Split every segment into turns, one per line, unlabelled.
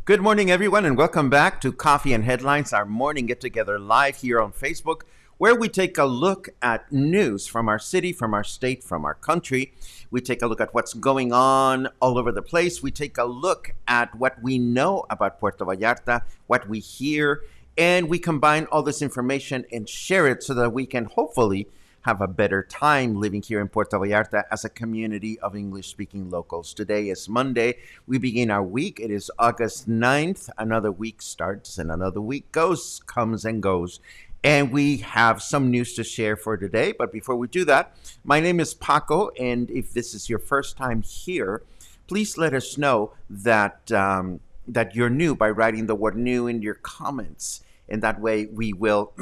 Good morning, everyone, and welcome back to Coffee and Headlines, our morning get-together live here on Facebook, where we take a look at news from our city, from our state, from our country. We take a look at what's going on all over the place. We take a look at what we know about Puerto Vallarta, what we hear, and we combine all this information and share it so that we can hopefully have a better time living here in Puerto Vallarta as a community of English-speaking locals. Today is Monday. We begin our week. It is August 9th. Another week starts and another week comes and goes. And we have some news to share for today. But before we do that, my name is Paco. And if this is your first time here, please let us know that, that you're new by writing the word new in your comments. And that way we will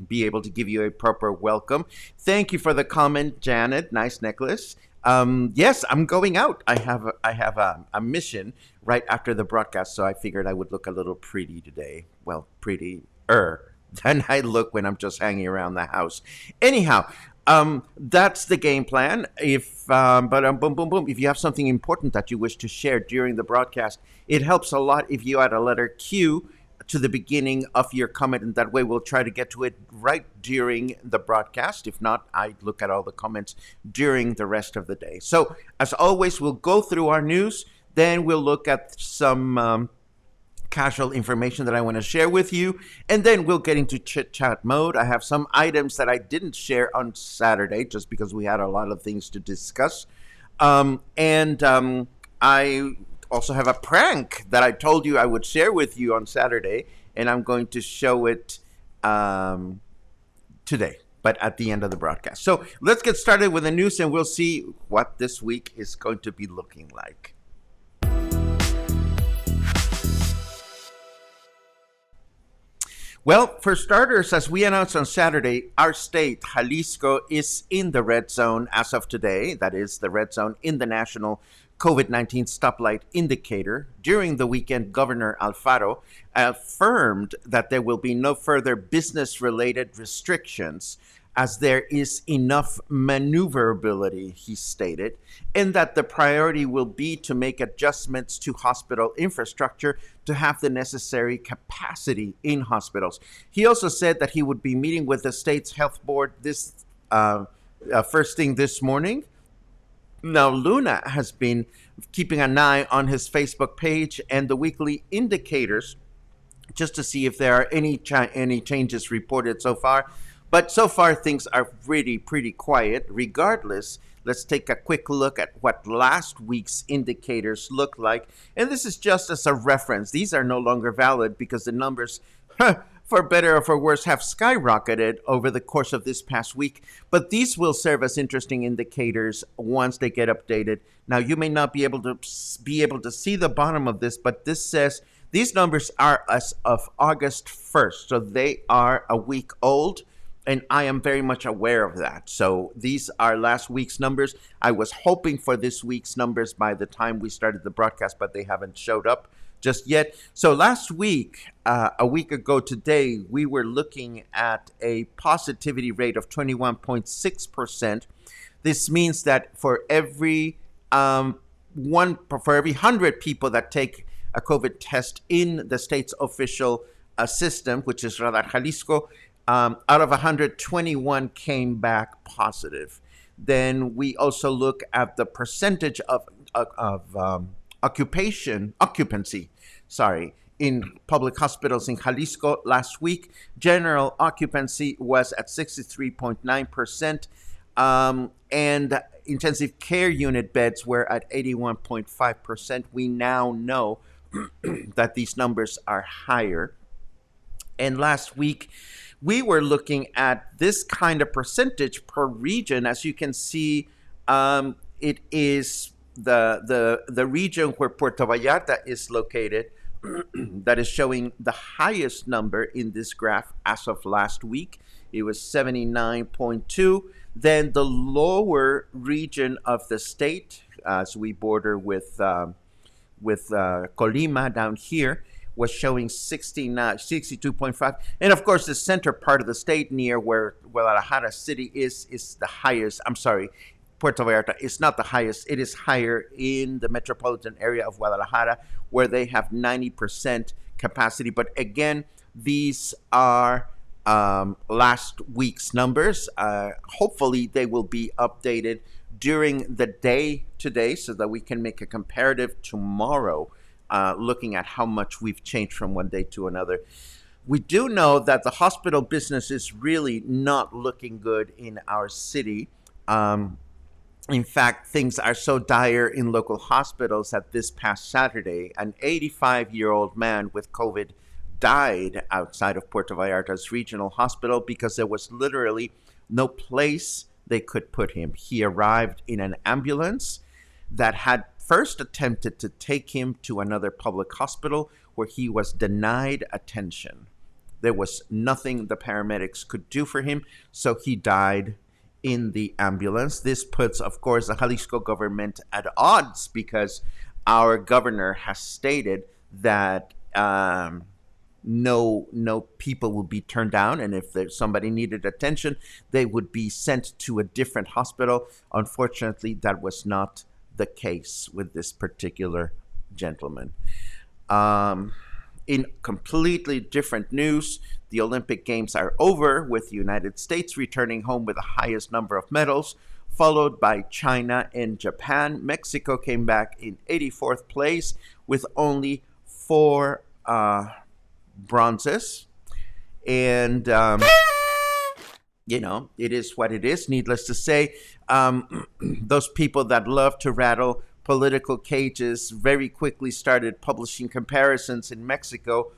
be able to give you a proper welcome. Thank you for the comment, Janet. Nice necklace. Yes, I'm going out. I have a mission right after the broadcast, so I figured I would look a little pretty today. Well, prettier than I look when I'm just hanging around the house. Anyhow, that's the game plan. If you have something important that you wish to share during the broadcast, it helps a lot if you add a letter Q to the beginning of your comment, and that way we'll try to get to it right during the broadcast. If not, I look at all the comments during the rest of the day. So as always, we'll go through our news, then we'll look at some casual information that I want to share with you, and then we'll get into chit-chat mode. I have some items that I didn't share on Saturday just because we had a lot of things to discuss. I also have a prank that I told you I would share with you on Saturday, and I'm going to show it today, but at the end of the broadcast. So let's get started with the news, and we'll see what this week is going to be looking like. Well, for starters, as we announced on Saturday, our state, Jalisco, is in the red zone as of today. That is the red zone in the national COVID-19 stoplight indicator. During the weekend, Governor Alfaro affirmed that there will be no further business-related restrictions as there is enough maneuverability, he stated, and that the priority will be to make adjustments to hospital infrastructure to have the necessary capacity in hospitals. He also said that he would be meeting with the state's health board this first thing this morning. Now, Luna has been keeping an eye on his Facebook page and the weekly indicators just to see if there are any changes reported so far. But so far, things are pretty quiet. Regardless, let's take a quick look at what last week's indicators look like. And this is just as a reference. These are no longer valid because the numbers, for better or for worse, have skyrocketed over the course of this past week. But these will serve as interesting indicators once they get updated. Now, you may not be able to see the bottom of this, but this says these numbers are as of August 1st. So they are a week old. And I am very much aware of that. So these are last week's numbers. I was hoping for this week's numbers by the time we started the broadcast, but they haven't showed up just yet. So last week, a week ago today, we were looking at a positivity rate of 21.6%. This means that for every for every 100 people that take a COVID test in the state's official system, which is Radar Jalisco, out of 121 came back positive. Then we also look at the percentage of occupancy, in public hospitals in Jalisco last week. General occupancy was at 63.9%, and intensive care unit beds were at 81.5%. We now know that these numbers are higher. And last week, we were looking at this kind of percentage per region. As you can see, it is the region where Puerto Vallarta is located that is showing the highest number in this graph as of last week. It was 79.2. Then the lower region of the state, as we border with Colima down here, was showing 62.5. And of course, the center part of the state near where Guadalajara City is the highest. I'm sorry, Puerto Vallarta is not the highest. It is higher in the metropolitan area of Guadalajara, where they have 90% capacity. But again, these are last week's numbers. Hopefully, they will be updated during the day today so that we can make a comparative tomorrow, looking at how much we've changed from one day to another. We do know that the hospital business is really not looking good in our city. In fact, things are so dire in local hospitals that this past Saturday, an 85-year-old man with COVID died outside of Puerto Vallarta's regional hospital because there was literally no place they could put him. He arrived in an ambulance that had first attempted to take him to another public hospital where he was denied attention. There was nothing the paramedics could do for him, so he died in the ambulance. This puts, of course, the Jalisco government at odds because our governor has stated that no people will be turned down, and if somebody needed attention, they would be sent to a different hospital. Unfortunately, that was not the case with this particular gentleman. In completely different news, the Olympic Games are over, with the United States returning home with the highest number of medals, followed by China and Japan. Mexico came back in 84th place with only 4 bronzes. And, it is what it is. Needless to say, those people that love to rattle political cages very quickly started publishing comparisons in Mexico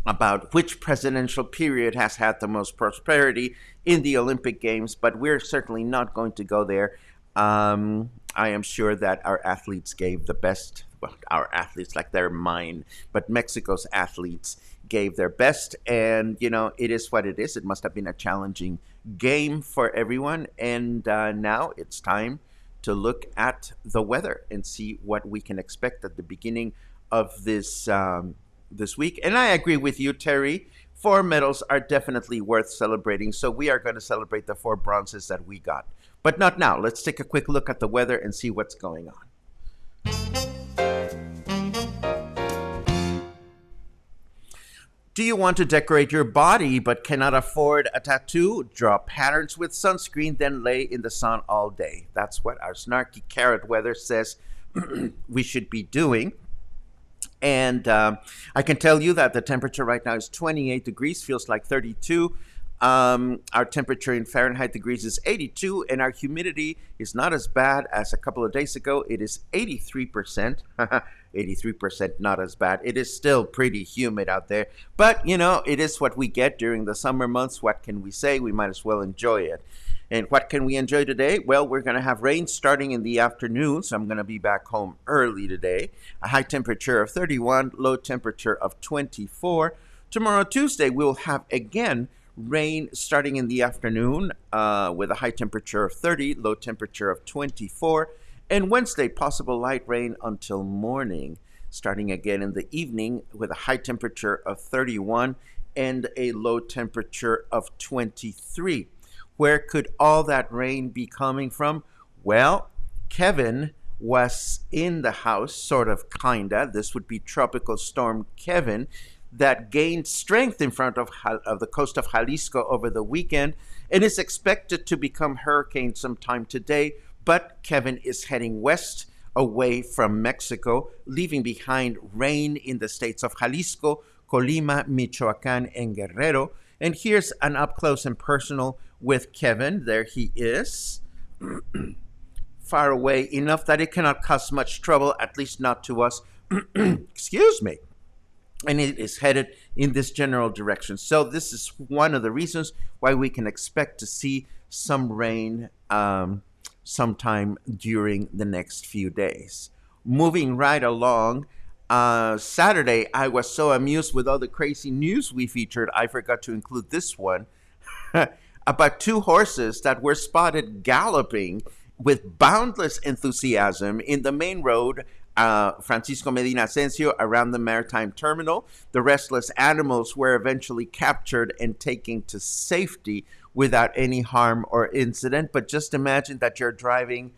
about which presidential period has had the most prosperity in the Olympic Games, but we're certainly not going to go there. I am sure that our athletes gave the best. Well, our athletes, like they're mine, but Mexico's athletes gave their best, and it is what it is. It must have been a challenging game for everyone, and now it's time to look at the weather and see what we can expect at the beginning of this week. And I agree with you, Terry. 4 medals are definitely worth celebrating, so we are going to celebrate the 4 bronzes that we got. But not now. Let's take a quick look at the weather and see what's going on. Do you want to decorate your body but cannot afford a tattoo? Draw patterns with sunscreen, then lay in the sun all day. That's what our snarky carrot weather says we should be doing. And I can tell you that the temperature right now is 28 degrees, feels like 32. Our temperature in Fahrenheit degrees is 82, and our humidity is not as bad as a couple of days ago. It is 83%. 83%, not as bad. It is still pretty humid out there, but it is what we get during the summer months. What can we say? We might as well enjoy it. And what can we enjoy today? Well, we're going to have rain starting in the afternoon, so I'm going to be back home early today. A high temperature of 31, low temperature of 24. Tomorrow, Tuesday, we'll have again rain starting in the afternoon with a high temperature of 30, low temperature of 24. And Wednesday, possible light rain until morning. starting again in the evening with a high temperature of 31 and a low temperature of 23. Where could all that rain be coming from? Well, Kevin was in the house, sort of, kinda. This would be Tropical Storm Kevin that gained strength in front of the coast of Jalisco over the weekend and is expected to become hurricane sometime today. But Kevin is heading west away from Mexico, leaving behind rain in the states of Jalisco, Colima, Michoacan, and Guerrero. And here's an up close and personal with Kevin. There he is. Far away enough that it cannot cause much trouble, at least not to us. Excuse me. And it is headed in this general direction. So this is one of the reasons why we can expect to see some rain sometime during the next few days. Moving right along, Saturday, I was so amused with all the crazy news we featured, I forgot to include this one about two horses that were spotted galloping with boundless enthusiasm in the main road, Francisco Medina Asensio, around the maritime terminal. The restless animals were eventually captured and taken to safety without any harm or incident. But just imagine that you're driving,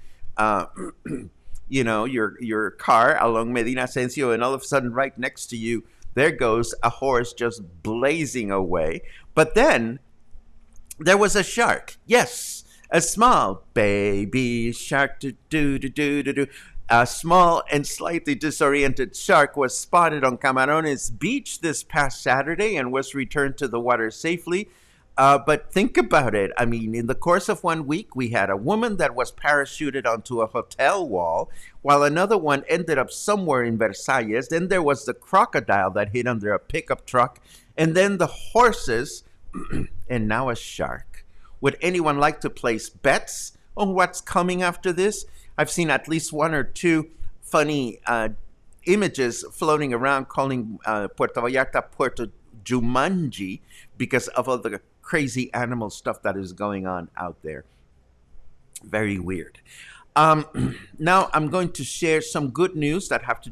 your car along Medina Asensio, and all of a sudden, right next to you, there goes a horse just blazing away. But then there was a shark. Yes, a small baby shark. A small and slightly disoriented shark was spotted on Camarones Beach this past Saturday and was returned to the water safely. But think about it. I mean, in the course of 1 week, we had a woman that was parachuted onto a hotel wall, while another one ended up somewhere in Versailles. Then there was the crocodile that hid under a pickup truck, and then the horses, and now a shark. Would anyone like to place bets on what's coming after this? I've seen at least one or two funny images floating around calling Puerto Vallarta Puerto Jumanji because of all the crazy animal stuff that is going on out there. Very weird. Now I'm going to share some good news that have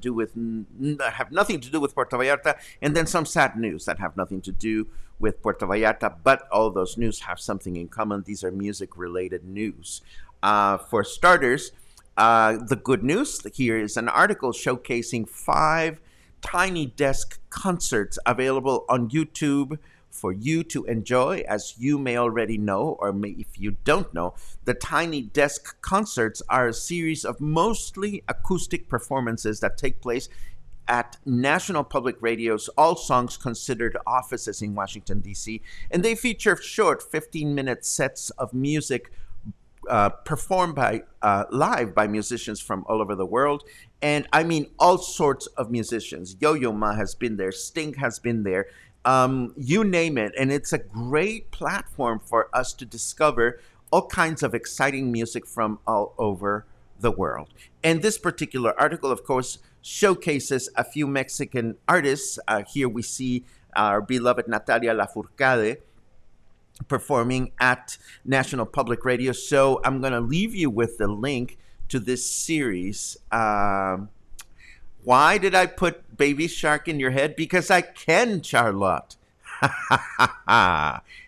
nothing to do with Puerto Vallarta, and then some sad news that have nothing to do with Puerto Vallarta, but all those news have something in common. These are music-related news. For starters, the good news here is an article showcasing 5 Tiny Desk concerts available on YouTube for you to enjoy. As you may already know, or if you don't know, the Tiny Desk concerts are a series of mostly acoustic performances that take place at National Public Radio's All Songs Considered offices in Washington, D.C., and they feature short 15-minute sets of music performed live by musicians from all over the world. And I mean all sorts of musicians. Yo-Yo Ma has been there. Sting has been there. You name it. And it's a great platform for us to discover all kinds of exciting music from all over the world. And this particular article, of course, showcases a few Mexican artists. Here we see our beloved Natalia Lafourcade performing at National Public Radio. So I'm going to leave you with the link to this series. Why did I put Baby Shark in your head? Because I can, Charlotte.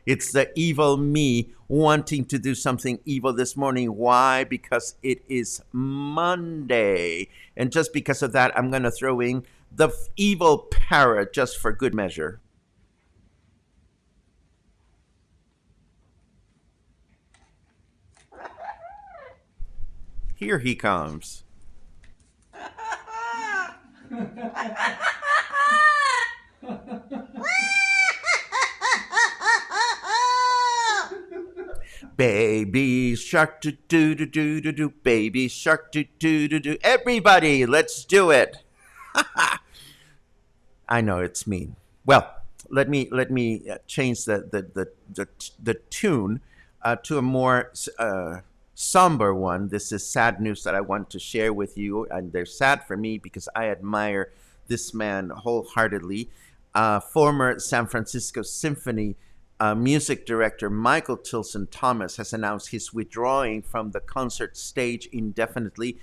It's the evil me wanting to do something evil this morning. Why? Because it is Monday. And just because of that, I'm going to throw in the evil parrot just for good measure. Here he comes. Baby shark do do do do do do, baby shark do do do do. Everybody, let's do it. I know it's mean. Well, let me change the tune to a more somber one. This is sad news that I want to share with you, and they're sad for me because I admire this man wholeheartedly. Former San Francisco Symphony music director Michael Tilson Thomas has announced he's withdrawing from the concert stage indefinitely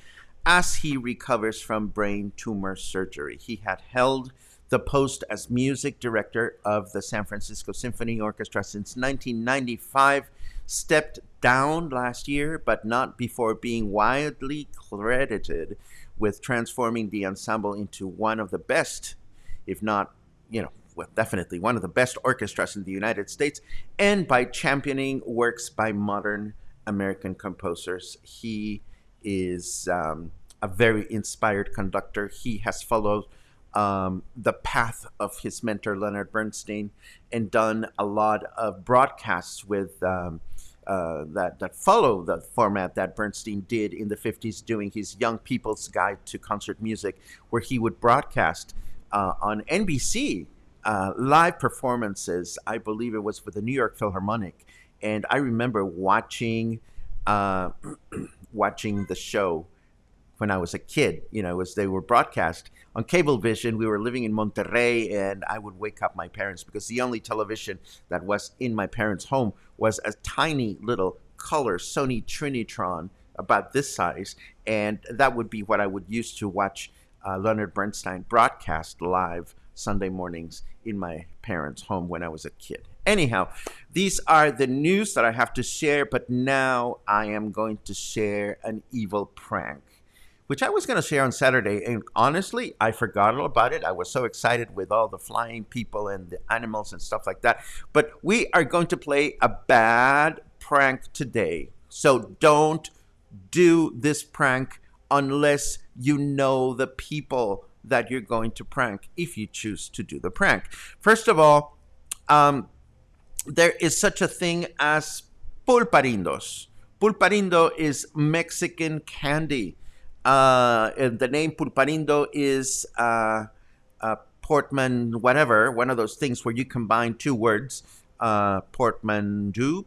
as he recovers from brain tumor surgery. He had held the post as music director of the San Francisco Symphony Orchestra since 1995, stepped down last year, but not before being widely credited with transforming the ensemble into one of the best, if not, well, definitely one of the best orchestras in the United States, and by championing works by modern American composers. He is a very inspired conductor. He has followed the path of his mentor, Leonard Bernstein, and done a lot of broadcasts with that follow the format that Bernstein did in the 50s, doing his Young People's Guide to Concert Music, where he would broadcast on NBC live performances. I believe it was for the New York Philharmonic. And I remember watching watching the show when I was a kid. They were broadcast on Cablevision. We were living in Monterrey, and I would wake up my parents because the only television that was in my parents' home was a tiny little color Sony Trinitron about this size, and that would be what I would use to watch Leonard Bernstein broadcast live Sunday mornings in my parents' home when I was a kid. Anyhow, these are the news that I have to share, but now I am going to share an evil prank, which I was going to share on Saturday, and honestly, I forgot all about it. I was so excited with all the flying people and the animals and stuff like that. But we are going to play a bad prank today. So don't do this prank unless you know the people that you're going to prank, if you choose to do the prank. First of all, there is such a thing as pulparindos. Pulparindo is Mexican candy. And the name pulparindo is portman whatever, one of those things where you combine two words, portmanteau,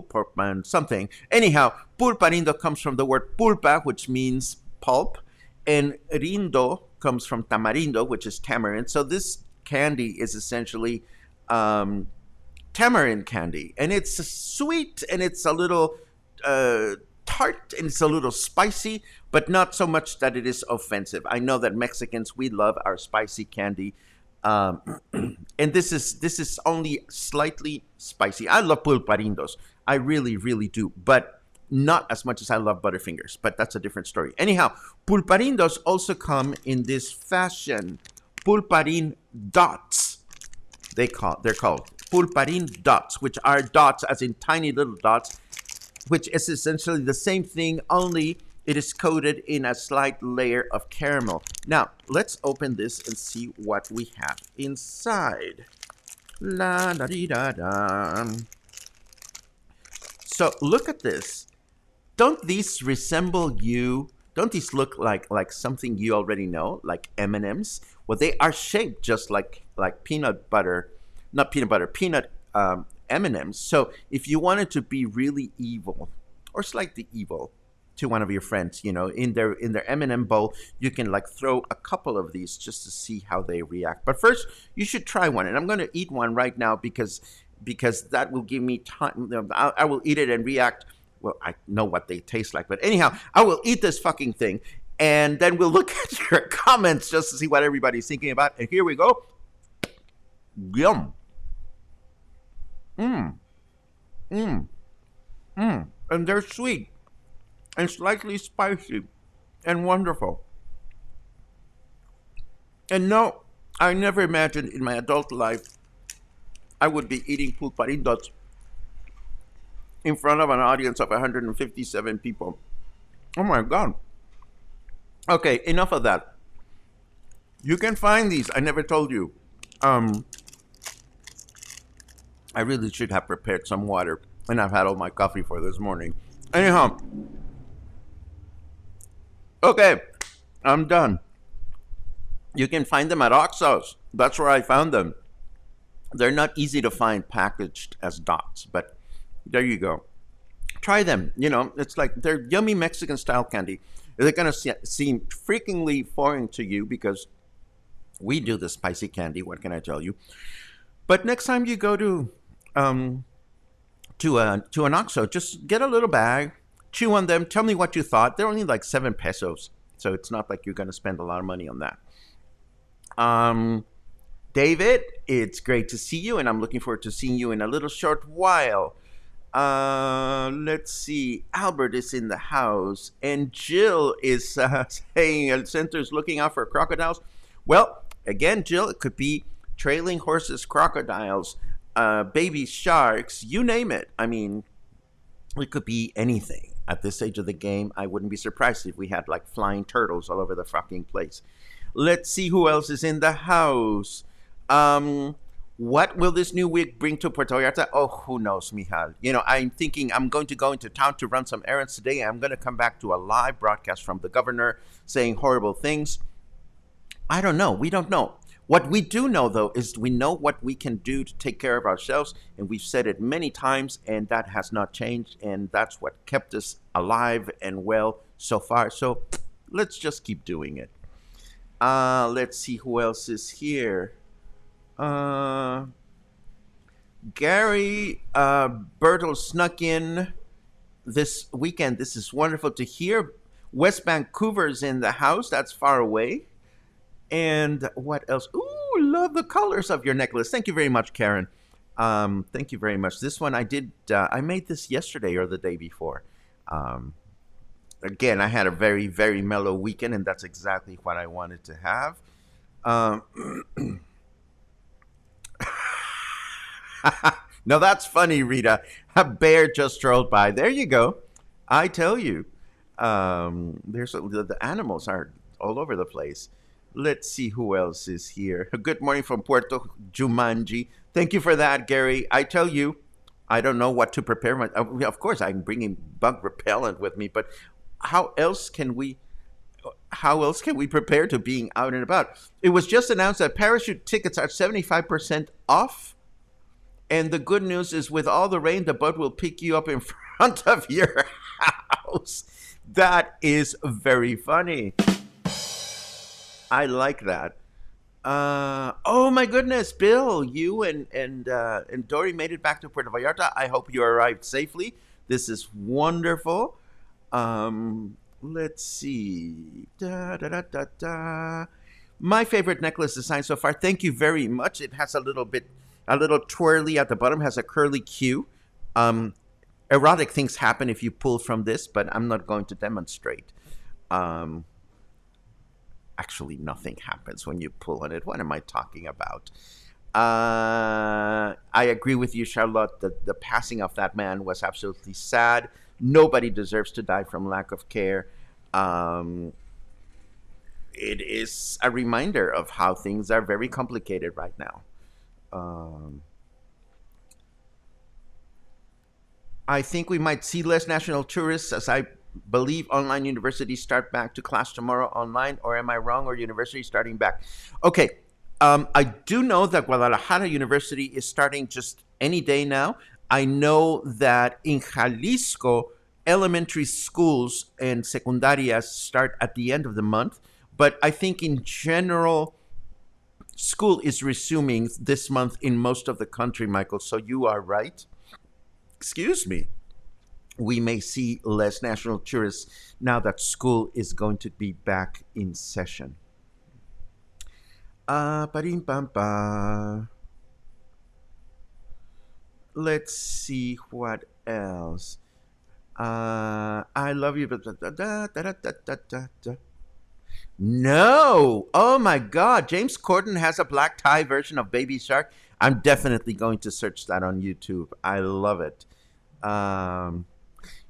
portman something. Anyhow, pulparindo comes from the word pulpa, which means pulp, and rindo comes from tamarindo, which is tamarind. So this candy is essentially tamarind candy, and it's sweet, and it's a little tart, and it's a little spicy, but not so much that it is offensive. I know that Mexicans, we love our spicy candy, and this is only slightly spicy. I love pulparindos. I really, really do, but not as much as I love Butterfingers, but that's a different story. Anyhow, pulparindos also come in this fashion. Pulparin dots, they're called pulparin dots, which are dots as in tiny little dots, which is essentially the same thing, only it is coated in a slight layer of caramel. Now, let's open this and see what we have inside. La da dee da da. So look at this. Don't these resemble you? Don't these look like something you already know, like M&Ms? Well, they are shaped just like peanut butter, not peanut butter, peanut M&Ms. So if you wanted to be really evil or slightly evil to one of your friends, in their M&M bowl, you can throw a couple of these just to see how they react. But first, you should try one, and I'm going to eat one right now because that will give me time. I will eat it and react. Well, I know what they taste like, but anyhow, I will eat this fucking thing, and then we'll look at your comments just to see what everybody's thinking about. And here we go. Yum. And they're sweet and slightly spicy and wonderful. And no, I never imagined in my adult life I would be eating pulparindos in front of an audience of 157 people. Oh my God. Okay, enough of that. You can find these. I never told you. I really should have prepared some water, and I've had all my coffee for this morning. Anyhow, okay, I'm done. You can find them at Oxxo's. That's where I found them. They're not easy to find packaged as dots, but there you go. Try them. It's like they're yummy Mexican style candy. They're going to seem freakingly foreign to you because we do the spicy candy. What can I tell you? But next time you go to an Oxxo, just get a little bag, chew on them, tell me what you thought. They're only like 7 pesos. So it's not like you're going to spend a lot of money on that. Um, David, it's great to see you, and I'm looking forward to seeing you in a little short while. Let's see. Albert is in the house, and Jill is saying El Center's looking out for crocodiles. Well, again, Jill, it could be trailing horses, crocodiles, baby sharks, you name it. I mean, it could be anything. At this stage of the game, I wouldn't be surprised if we had like flying turtles all over the fucking place. Let's see who else is in the house. Um, what will this new week bring to Puerto Vallarta? Oh, who knows, Mijal? You know, I'm thinking I'm going to go into town to run some errands today. I'm going to come back to a live broadcast from the governor saying horrible things. I don't know. We don't know. What we do know, though, is we know what we can do to take care of ourselves. And we've said it many times, and that has not changed. And that's what kept us alive and well so far. So let's just keep doing it. Let's see who else is here. Uh, Gary Bertle snuck in this weekend. This is wonderful to hear. West Vancouver's in the house. That's far away. And what else? Ooh, love the colors of your necklace. Thank you very much, Karen. Thank you very much. This one I did. I made this yesterday or the day before. Again, I had a very, very mellow weekend, and that's exactly what I wanted to have. Um, now that's funny, Rita. A bear just strolled by. There you go. I tell you, the animals are all over the place. Let's see who else is here. Good morning from Puerto, Jumanji. Thank you for that, Gary. I tell you, I don't know what to prepare. Of course, I'm bringing bug repellent with me, but how else can we? How else can we prepare to being out and about? It was just announced that parachute tickets are 75% off. And the good news is with all the rain, the boat will pick you up in front of your house. That is very funny. I like that. Oh my goodness, Bill, you and Dory made it back to Puerto Vallarta. I hope you arrived safely. This is wonderful. Let's see. Da, da, da, da, da. My favorite necklace design so far. Thank you very much. It has a little twirly at the bottom, has a curly Q. Erotic things happen if you pull from this, but I'm not going to demonstrate. Actually, nothing happens when you pull on it. What am I talking about? I agree with you, Charlotte. The passing of that man was absolutely sad. Nobody deserves to die from lack of care. It is a reminder of how things are very complicated right now. I think we might see less national tourists as I believe online universities start back to class tomorrow online, or am I wrong? Or universities starting back? Okay, I do know that Guadalajara University is starting just any day now. I know that in Jalisco, elementary schools and secundarias start at the end of the month, but I think in general, school is resuming this month in most of the country, Michael, so you are right. Excuse me. We may see less national tourists now that school is going to be back in session. Ba-dim-bam-ba. Let's see what else. I love you. No. Oh my God. James Corden has a black tie version of Baby Shark. I'm definitely going to search that on YouTube. I love it.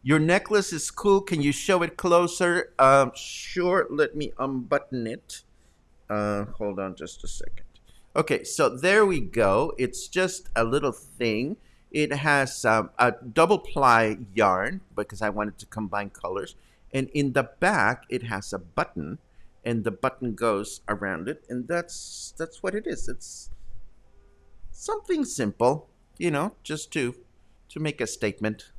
Your necklace is cool. Can you show it closer? Sure. Let me unbutton it. Hold on just a second. Okay, so there we go. It's just a little thing. It has a double ply yarn because I wanted to combine colors. And in the back, it has a button. And the button goes around it. And that's what it is. It's something simple, just to make a statement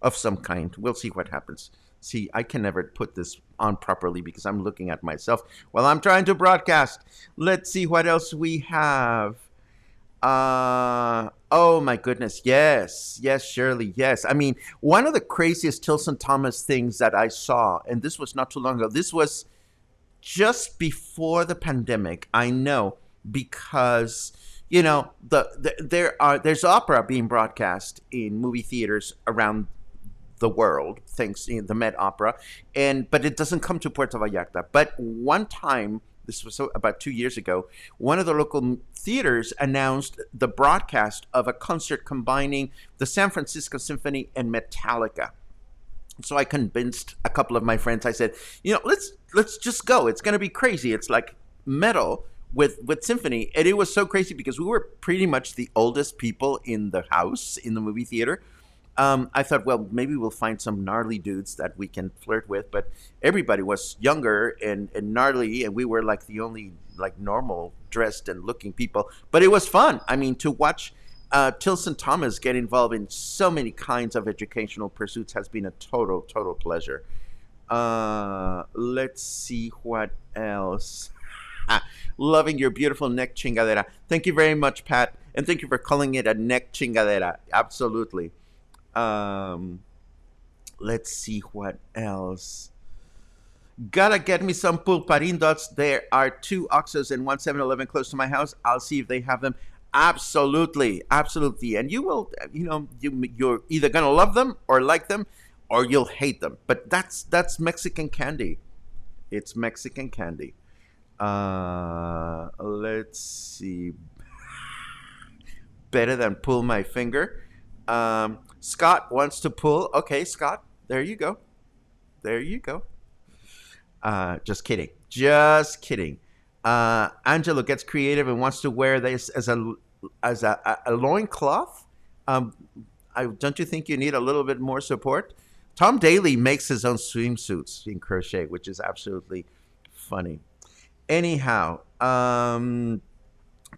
of some kind. We'll see what happens. See, I can never put this on properly because I'm looking at myself while I'm trying to broadcast. Let's see what else we have. Oh my goodness. Yes. Yes, Shirley. Yes. I mean, one of the craziest Tilson Thomas things that I saw, and this was not too long ago, this was just before the pandemic. I know because there's opera being broadcast in movie theaters around the world, thanks to the Met Opera, but it doesn't come to Puerto Vallarta. But one time, this was about 2 years ago, one of the local theaters announced the broadcast of a concert combining the San Francisco Symphony and Metallica. So I convinced a couple of my friends. I said, let's just go. It's going to be crazy. It's like metal with symphony, and it was so crazy because we were pretty much the oldest people in the house in the movie theater. I thought, well, maybe we'll find some gnarly dudes that we can flirt with, but everybody was younger and gnarly, and we were like the only like normal dressed and looking people. But it was fun. I mean, to watch Tilson Thomas get involved in so many kinds of educational pursuits has been a total pleasure. Let's see what else. Loving your beautiful neck chingadera. Thank you very much, Pat, and thank you for calling it a neck chingadera. Absolutely. Let's see what else. Gotta get me some pulparindos. There are 2 Oxos and 1 7-Eleven close to my house. I'll see if they have them. Absolutely. And you will, you're either gonna love them or like them, or you'll hate them. But that's Mexican candy. It's Mexican candy. Let's see. Better than pull my finger. Scott wants to pull. Okay, Scott, there you go. Just kidding. Angelo gets creative and wants to wear this as a loincloth. Don't you think you need a little bit more support? Tom Daly makes his own swimsuits in crochet, which is absolutely funny. Anyhow,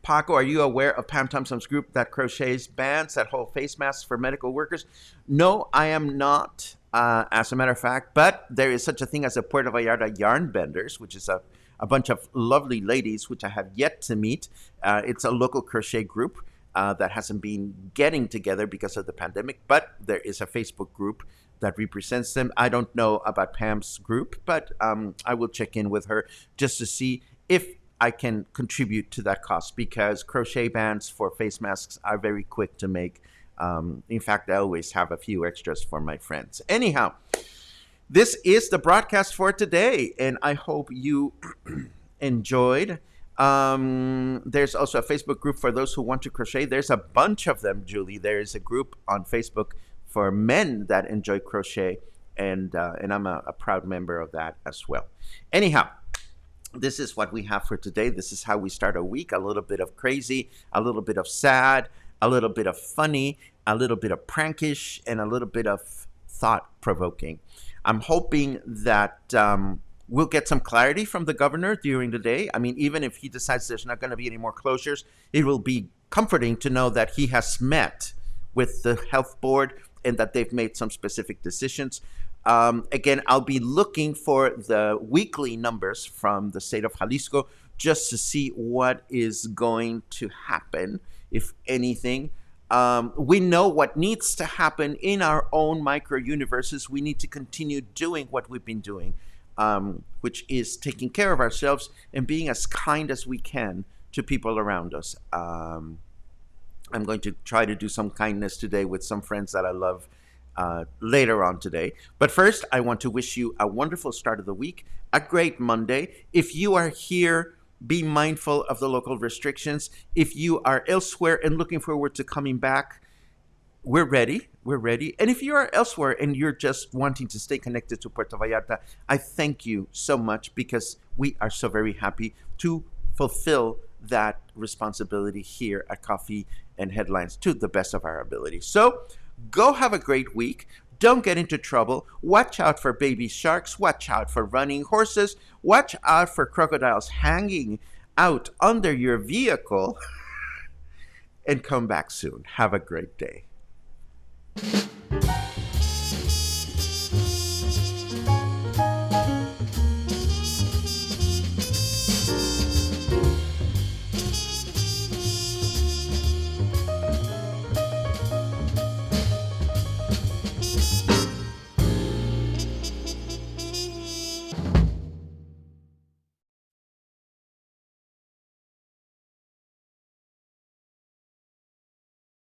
Paco, are you aware of Pam Thompson's group that crochets bands that hold face masks for medical workers? No, I am not, as a matter of fact, but there is such a thing as a Puerto Vallarta Yarn Benders, which is a bunch of lovely ladies, which I have yet to meet. It's a local crochet group that hasn't been getting together because of the pandemic, but there is a Facebook group that represents them. I don't know about Pam's group, but I will check in with her just to see if I can contribute to that cost, because crochet bands for face masks are very quick to make. In fact, I always have a few extras for my friends. Anyhow, this is the broadcast for today, and I hope you enjoyed. There's also a Facebook group for those who want to crochet. There's a bunch of them, Julie. There is a group on Facebook for men that enjoy crochet, and I'm a proud member of that as well. Anyhow, this is what we have for today. This is how we start a week. A little bit of crazy, a little bit of sad, a little bit of funny, a little bit of prankish, and a little bit of thought-provoking. I'm hoping that we'll get some clarity from the governor during the day. I mean, even if he decides there's not going to be any more closures, it will be comforting to know that he has met with the health board and that they've made some specific decisions. Again, I'll be looking for the weekly numbers from the state of Jalisco just to see what is going to happen, if anything. We know what needs to happen in our own micro universes. We need to continue doing what we've been doing, which is taking care of ourselves and being as kind as we can to people around us. I'm going to try to do some kindness today with some friends that I love later on today. But first, I want to wish you a wonderful start of the week, a great Monday. If you are here, be mindful of the local restrictions. If you are elsewhere and looking forward to coming back, we're ready. And if you are elsewhere and you're just wanting to stay connected to Puerto Vallarta, I thank you so much, because we are so very happy to fulfill that responsibility here at Coffee and Headlines to the best of our ability. So go have a great week. Don't get into trouble. Watch out for baby sharks. Watch out for running horses. Watch out for crocodiles hanging out under your vehicle. And come back soon. Have a great day.